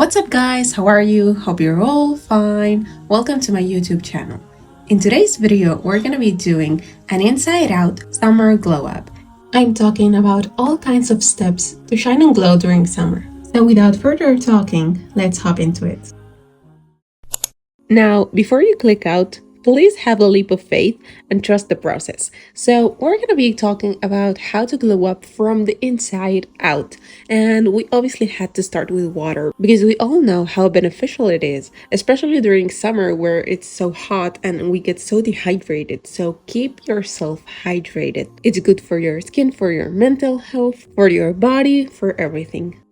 What's up guys, how are you? Hope you're all fine. Welcome to my YouTube channel. In today's video, we're gonna be doing an inside out summer glow up. I'm talking about all kinds of steps to shine and glow during summer. So without further talking, let's hop into it. Now, before you click out, please have a leap of faith and trust the process. So we're going to be talking about how to glow up from the inside out. And we obviously had to start with water because we all know how beneficial it is, especially during summer where it's so hot and we get so dehydrated. So keep yourself hydrated. It's good for your skin, for your mental health, for your body, for everything.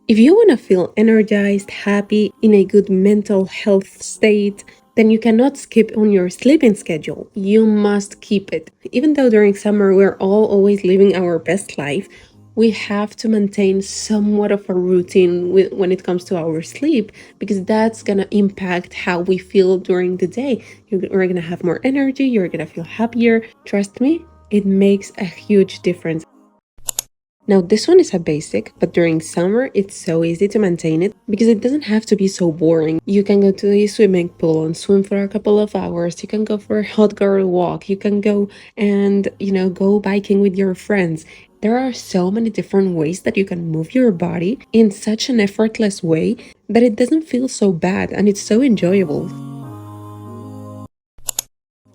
If you want to feel energized, happy, in a good mental health state, then you cannot skip on your sleeping schedule. You must keep it. Even though during summer we're all always living our best life, we have to maintain somewhat of a routine when it comes to our sleep, because that's going to impact how we feel during the day. You're going to have more energy, you're going to feel happier. Trust me, it makes a huge difference. Now this one is a basic, but during summer it's so easy to maintain it because it doesn't have to be so boring. You can go to the swimming pool and swim for a couple of hours. You can go for a hot girl walk. You can go and, go biking with your friends. There are so many different ways that you can move your body in such an effortless way that it doesn't feel so bad and it's so enjoyable.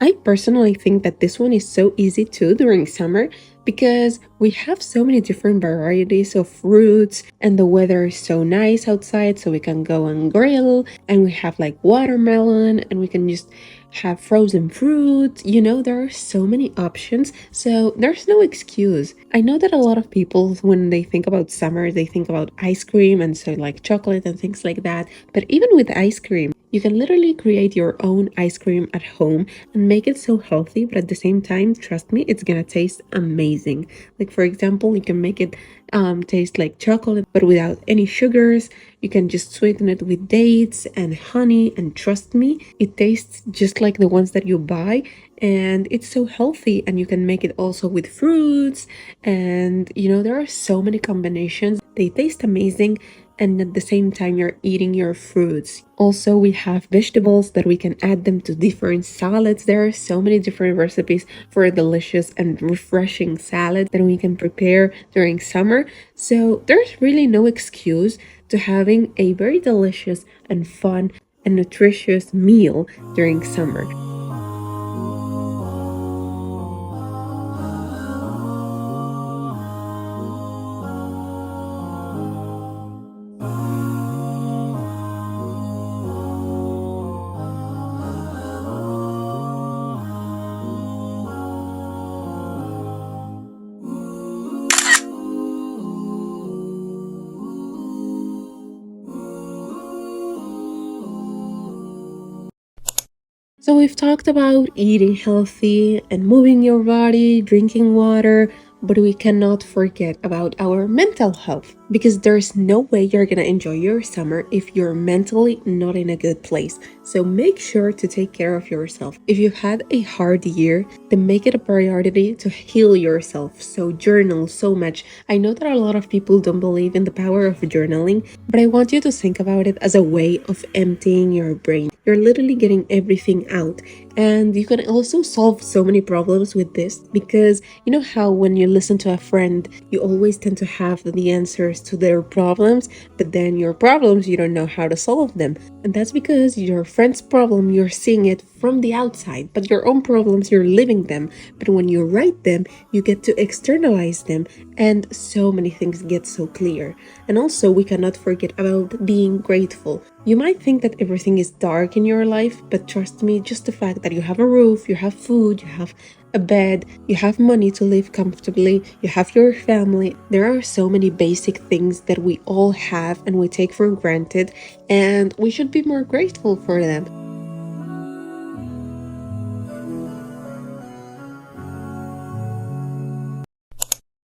I personally think that this one is so easy too during summer because we have so many different varieties of fruits and the weather is so nice outside, so we can go and grill, and we have like watermelon and we can just have frozen fruit. There are so many options, so there's no excuse. I know that a lot of people, when they think about summer, they think about ice cream and so like chocolate and things like that, but even with ice cream, you can literally create your own ice cream at home and make it so healthy, but at the same time, trust me, it's gonna taste amazing. Like for example, you can make it taste like chocolate, but without any sugars. You can just sweeten it with dates and honey, and trust me, it tastes just like the ones that you buy, and it's so healthy. And you can make it also with fruits, and there are so many combinations. They taste amazing, and at the same time you're eating your fruits. Also, we have vegetables that we can add them to different salads. There are so many different recipes for a delicious and refreshing salad that we can prepare during summer. So there's really no excuse to having a very delicious and fun and nutritious meal during summer. So we've talked about eating healthy and moving your body, drinking water, but we cannot forget about our mental health, because there's no way you're gonna enjoy your summer if you're mentally not in a good place. So make sure to take care of yourself. If you've had a hard year, then make it a priority to heal yourself. So journal so much. I know that a lot of people don't believe in the power of journaling, but I want you to think about it as a way of emptying your brain. You're literally getting everything out, and you can also solve so many problems with this, because you know how when you listen to a friend, you always tend to have the answers to their problems, but then your problems, you don't know how to solve them. And that's because your friend's problem, you're seeing it from the outside, but your own problems, you're living them. But when you write them, you get to externalize them, and so many things get so clear. And also, we cannot forget about being grateful. You might think that everything is dark in your life, but trust me, just the fact that you have a roof, you have food, you have a bed, you have money to live comfortably, you have your family. There are so many basic things that we all have and we take for granted, and we should be more grateful for them.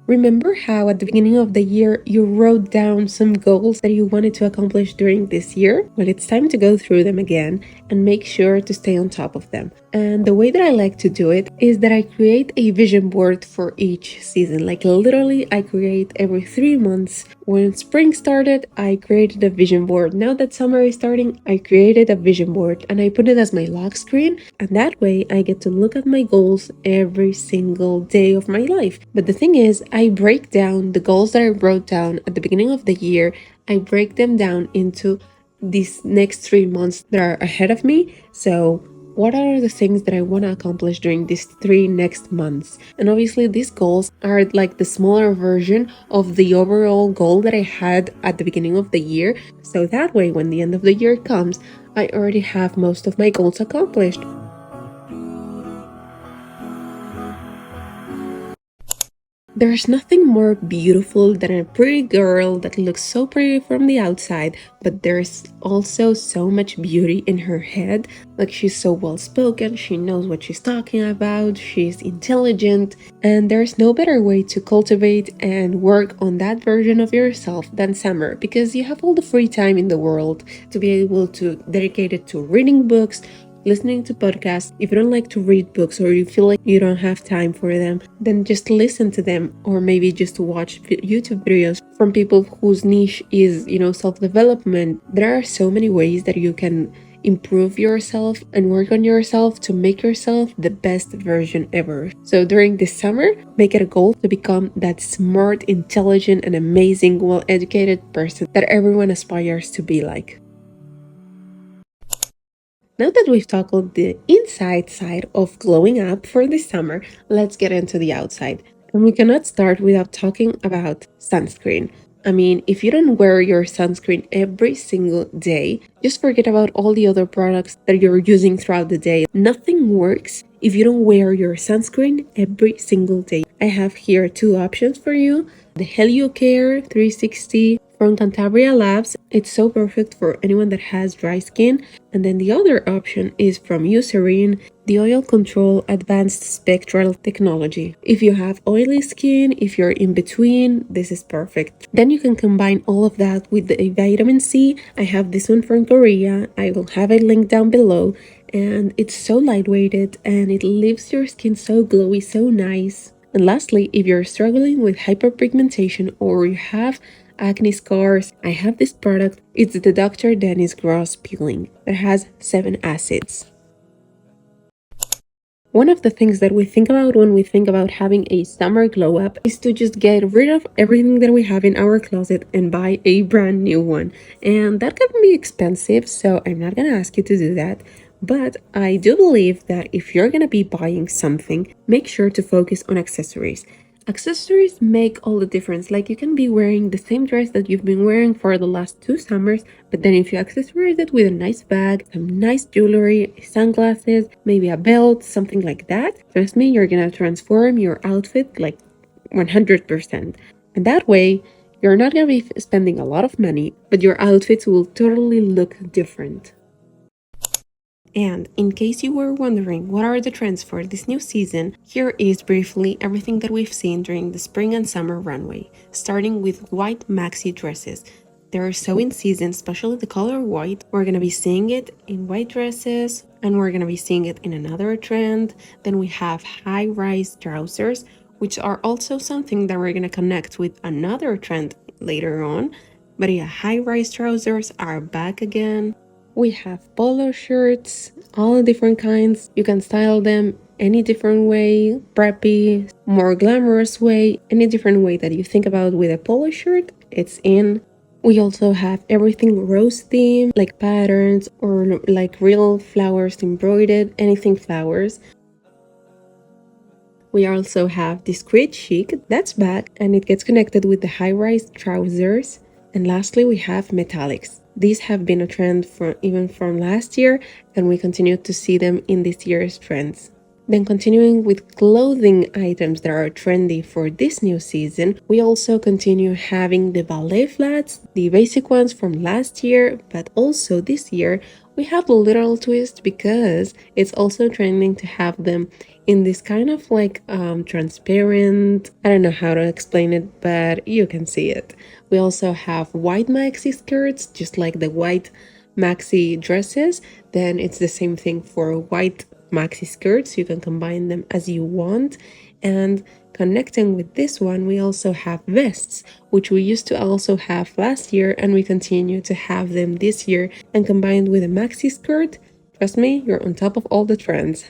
Remember how at the beginning of the year you wrote down some goals that you wanted to accomplish during this year? Well, it's time to go through them again and make sure to stay on top of them. And the way that I like to do it is that I create a vision board for each season. Like literally, I create every 3 months. When spring started, I created a vision board. Now that summer is starting, I created a vision board and I put it as my lock screen. And that way, I get to look at my goals every single day of my life. But the thing is, I break down the goals that I wrote down at the beginning of the year. I break them down into these next 3 months that are ahead of me. So what are the things that I want to accomplish during these 3 next months? And obviously, these goals are like the smaller version of the overall goal that I had at the beginning of the year. So that way, when the end of the year comes, I already have most of my goals accomplished. There's nothing more beautiful than a pretty girl that looks so pretty from the outside, but there's also so much beauty in her head. Like she's so well spoken, she knows what she's talking about, she's intelligent, and there's no better way to cultivate and work on that version of yourself than summer, because you have all the free time in the world to be able to dedicate it to reading books, listening to podcasts. If you don't like to read books or you feel like you don't have time for them, then just listen to them, or maybe just watch YouTube videos from people whose niche is, self-development. There are so many ways that you can improve yourself and work on yourself to make yourself the best version ever. So during this summer, make it a goal to become that smart, intelligent, and amazing, well-educated person that everyone aspires to be like. Now that we've tackled the inside side of glowing up for the summer, let's get into the outside. And we cannot start without talking about sunscreen. I mean, if you don't wear your sunscreen every single day, just forget about all the other products that you're using throughout the day. Nothing works if you don't wear your sunscreen every single day. I have here two options for you. The HelioCare 360 from Cantabria Labs. It's so perfect for anyone that has dry skin. And then the other option is from Eucerin, the Oil Control Advanced Spectral Technology. If you have oily skin, if you're in between, this is perfect. Then you can combine all of that with the vitamin C. I have this one from Korea. I will have a link down below. And it's so lightweighted and it leaves your skin so glowy, so nice. And lastly, if you're struggling with hyperpigmentation or you have acne scars, I have this product. It's the Dr. Dennis Gross Peeling that has 7 acids. One of the things that we think about when we think about having a summer glow up is to just get rid of everything that we have in our closet and buy a brand new one. And that can be expensive, so I'm not gonna ask you to do that. But I do believe that if you're gonna be buying something, make sure to focus on accessories. Accessories make all the difference. Like you can be wearing the same dress that you've been wearing for the last 2 summers, but then if you accessorize it with a nice bag, some nice jewelry, sunglasses, maybe a belt, something like that, trust me, you're gonna transform your outfit like 100%. And that way, you're not gonna be spending a lot of money, but your outfits will totally look different. And in case you were wondering what are the trends for this new season, here is briefly everything that we've seen during the spring and summer runway, starting with white maxi dresses. They're so in season, especially the color white. We're gonna be seeing it in white dresses, and we're gonna be seeing it in another trend. Then we have high-rise trousers, which are also something that we're gonna connect with another trend later on. But yeah, high-rise trousers are back again. We have polo shirts, all different kinds. You can style them any different way, preppy, more glamorous way, any different way that you think about with a polo shirt, it's in. We also have everything rose themed, like patterns or like real flowers embroidered, anything flowers. We also have discreet chic, that's back, and it gets connected with the high-rise trousers. And lastly, we have metallics. These have been a trend even from last year, and we continue to see them in this year's trends. Then continuing with clothing items that are trendy for this new season, we also continue having the ballet flats, the basic ones from last year, but also this year we have a little twist because it's also trending to have them in this kind of like transparent, I don't know how to explain it, but you can see it. We also have white maxi skirts, just like the white maxi dresses. Then it's the same thing for white maxi skirts. You can combine them as you want. And connecting with this one, we also have vests, which we used to also have last year, and we continue to have them this year. And combined with a maxi skirt, trust me, you're on top of all the trends.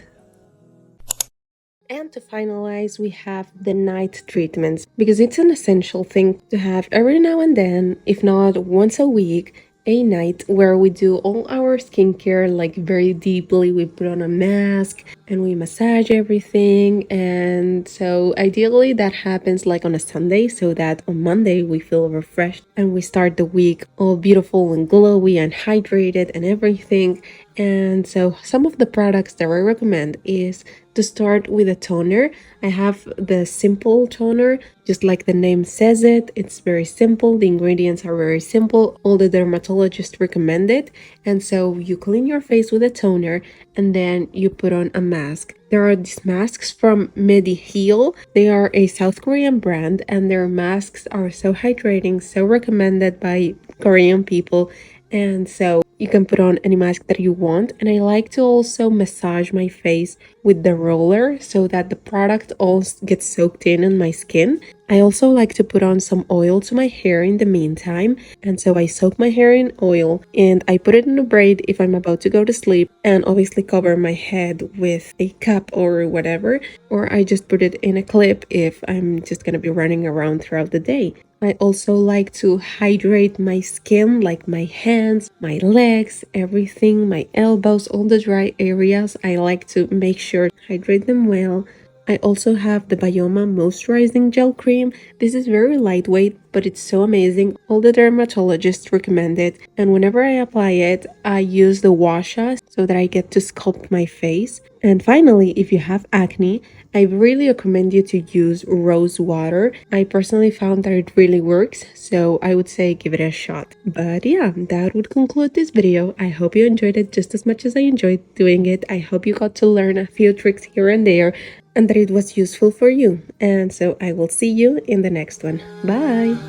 And to finalize, we have the night treatments because it's an essential thing to have every now and then, if not once a week, a night where we do all our skincare like very deeply. We put on a mask and we massage everything. And so ideally that happens like on a Sunday so that on Monday we feel refreshed and we start the week all beautiful and glowy and hydrated and everything. And so some of the products that I recommend is to start with a toner. I have the simple toner, just like the name says it. It's very simple. The ingredients are very simple. All the dermatologists recommend it. And so you clean your face with a toner and then you put on a mask. There are these masks from MediHeal. They are a South Korean brand and their masks are so hydrating, so recommended by Korean people. And so you can put on any mask that you want. And I like to also massage my face with the roller so that the product all gets soaked in my skin. I also like to put on some oil to my hair in the meantime. And so I soak my hair in oil and I put it in a braid if I'm about to go to sleep, and obviously cover my head with a cap or whatever. Or I just put it in a clip if I'm just gonna be running around throughout the day. I also like to hydrate my skin, like my hands, my legs, everything, my elbows, all the dry areas. I like to make sure to hydrate them well. I also have the Bioma Moisturizing Gel Cream. This is very lightweight, but it's so amazing. All the dermatologists recommend it. And whenever I apply it, I use the washa so that I get to sculpt my face. And finally, if you have acne, I really recommend you to use rose water. I personally found that it really works, so I would say give it a shot. But yeah, that would conclude this video. I hope you enjoyed it just as much as I enjoyed doing it. I hope you got to learn a few tricks here and there and that it was useful for you. And so I will see you in the next one. Bye!